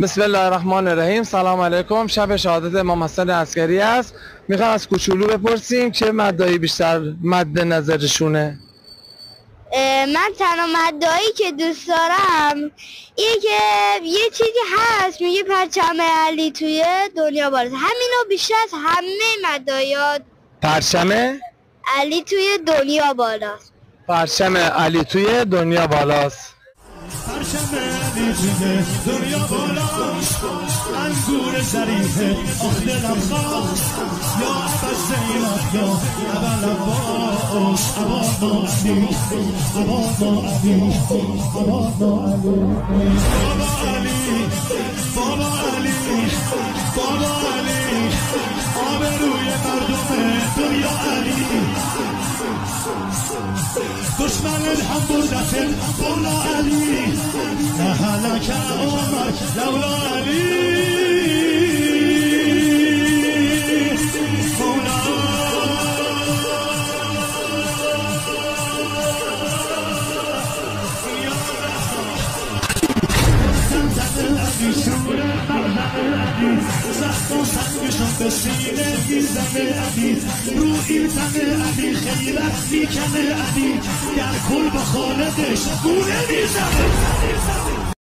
بسم الله الرحمن الرحیم. سلام علیکم. شب شهادت امام حسن عسکری است. میخوام از کوچولو بپرسیم چه مدایی بیشتر مد نظرشونه؟ من تنها مدایی که دوست دارم اینه که یه چیزی هست میگه پرچم علی توی دنیا بالاست. همینو بیشتر از همه مدایات پرچم علی توی دنیا بالاست. پرچم علی توی دنیا بالاست. پرچم علی توی دنیا بالاست، انگور ظریفه آخ دلم خواست، یا ابا زینب یا ابا عباس، ابا علی، ابا علی، ابا علی، بابا علی، بابا علی، آبروی مردم دنیا علی، دشمن هم بردت مولا علی، نه هلک عمر لولا علی، مولا زمزم علی، شور مغزم علی، زخم و سنگشون به سینه میزنه علی، رو این تنه علی خیرت میکنه علی، در کل با خالقش گونه میزنه.